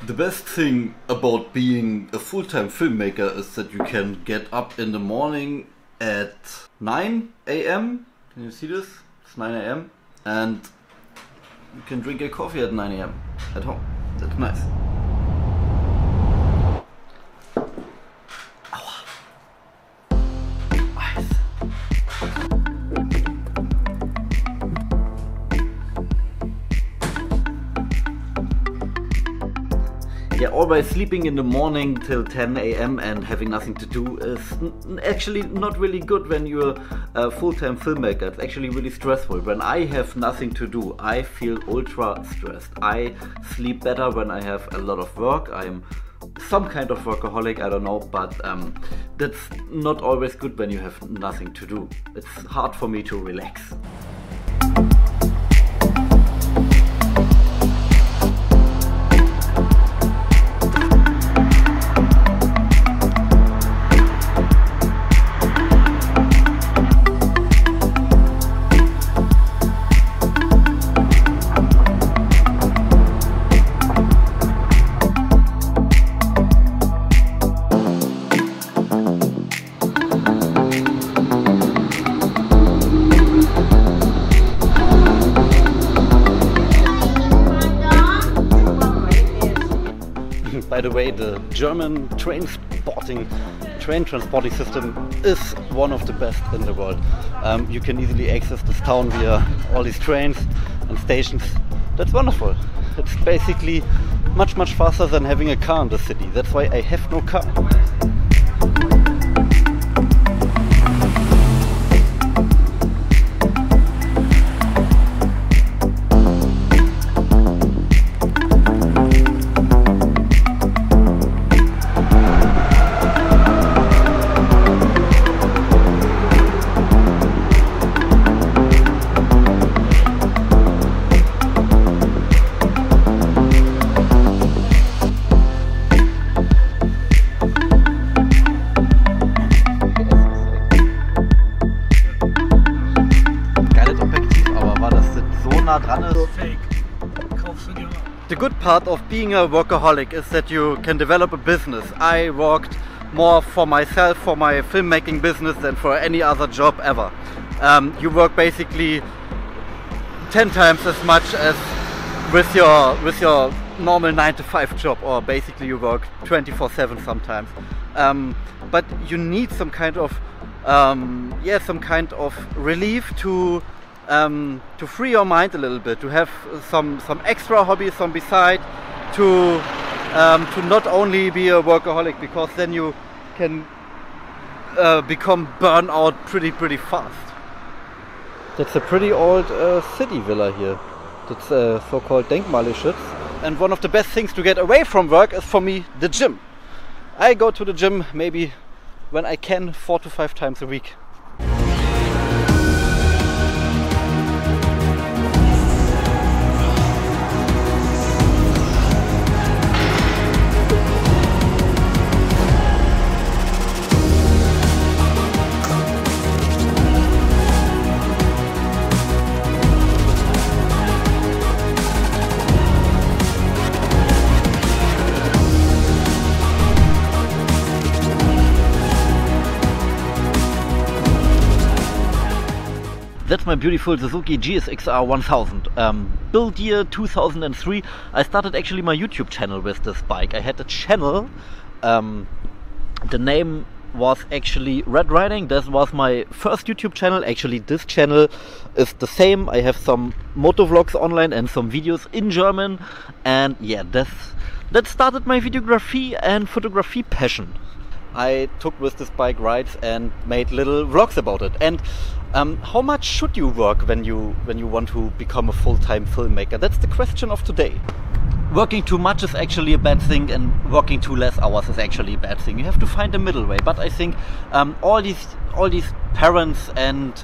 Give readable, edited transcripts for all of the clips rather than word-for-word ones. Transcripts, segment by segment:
The best thing about being a full-time filmmaker is that you can get up in the morning at 9 AM. Can you see this? It's 9 AM. And you can drink a coffee at 9 AM at home. That's nice. Yeah, always sleeping in the morning till 10 AM and having nothing to do is actually not really good when you're a full-time filmmaker. It's actually really stressful. When I have nothing to do, I feel ultra stressed. I sleep better when I have a lot of work. I'm some kind of workaholic, I don't know, but that's not always good when you have nothing to do. It's hard for me to relax. By the way, the German train transporting system is one of the best in the world. You can easily access this town via all these trains and stations. That's wonderful. It's basically much faster than having a car in the city. That's why I have no car. The good part of being a workaholic is that you can develop a business. I worked more for myself, for my filmmaking business, than for any other job ever. You work basically 10 times as much as with your normal 9-to-5 job, or basically you work 24/7 sometimes. But you need some kind of relief to free your mind a little bit, to have some extra hobbies on beside, to not only be a workaholic, because then you can become burnout pretty fast. That's a pretty old city villa here. That's a so-called Denkmalgeschütz. And one of the best things to get away from work is, for me, the gym. I go to the gym maybe when I can 4 to 5 times a week. That's my beautiful Suzuki GSX-R 1000. Built year 2003. I started actually my YouTube channel with this bike. I had a channel. The name was actually Red Riding. This was my first YouTube channel. Actually, this channel is the same. I have some motovlogs online and some videos in German. And yeah, that started my videography and photography passion. I took with this bike rides and made little vlogs about it. And how much should you work when you want to become a full-time filmmaker? That's the question of today. Working too much is actually a bad thing, and working too less hours is actually a bad thing. You have to find a middle way. But I think all these parents and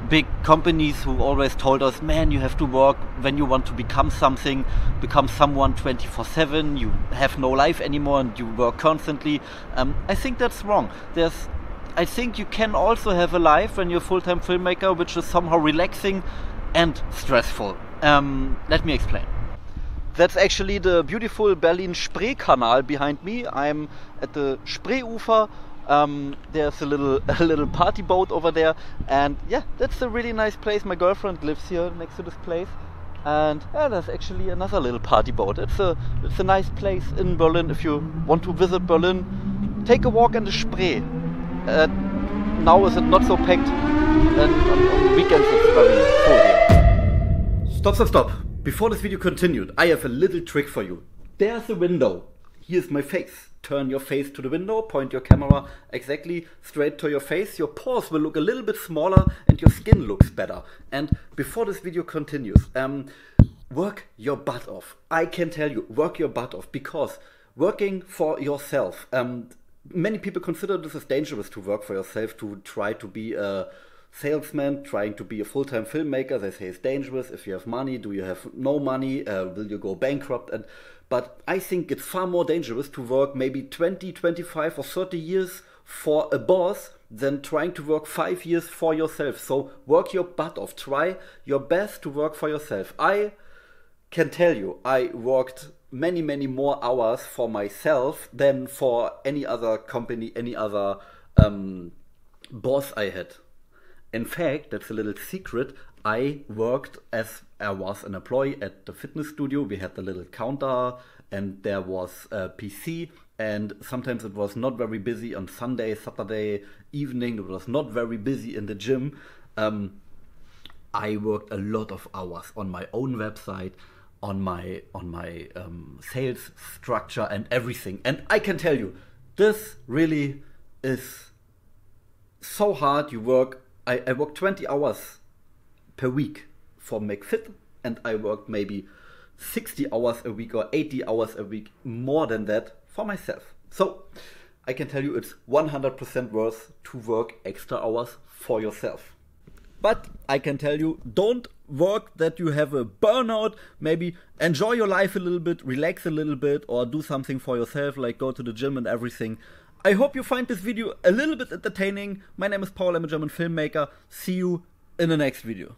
big companies who always told us, man, you have to work when you want to become something, become someone 24/7, you have no life anymore and you work constantly. I think that's wrong. I think you can also have a life when you're a full-time filmmaker which is somehow relaxing and stressful. Let me explain. That's actually the beautiful Berlin Spree-Kanal behind me. I'm at the Spreeufer. There's a little party boat over there, and yeah, that's a really nice place. My girlfriend lives here next to this place, and yeah, there's actually another little party boat. It's a nice place in Berlin. If you want to visit Berlin, take a walk in the Spree. Now is it not so packed, and on weekends it's very full here. Stop. Before this video continued, I have a little trick for you. There's a window. Here's my face. Turn your face to the window, point your camera exactly straight to your face. Your pores will look a little bit smaller and your skin looks better. And before this video continues, work your butt off. I can tell you, work your butt off, because working for yourself, many people consider this as dangerous, to work for yourself, to try to be a salesman, trying to be a full-time filmmaker. They say it's dangerous. If you have money, do you have no money? Will you go bankrupt? But I think it's far more dangerous to work maybe 20, 25 or 30 years for a boss than trying to work 5 years for yourself. So work your butt off. Try your best to work for yourself. I can tell you, I worked many more hours for myself than for any other company, any other boss I had. In fact, that's a little secret. I worked as I was an employee at the fitness studio. We had the little counter and there was a PC, and sometimes it was not very busy on Sunday, Saturday evening. It was not very busy in the gym. I worked a lot of hours on my own website, on my sales structure and everything. And I can tell you, this really is so hard. I work 20 hours per week for McFit, and I work maybe 60 hours a week or 80 hours a week, more than that, for myself. So I can tell you it's 100% worth to work extra hours for yourself. But I can tell you, don't work that you have a burnout. Maybe enjoy your life a little bit, relax a little bit, or do something for yourself, like go to the gym and everything. I hope you find this video a little bit entertaining. My name is Paul, I'm a German filmmaker. See you in the next video.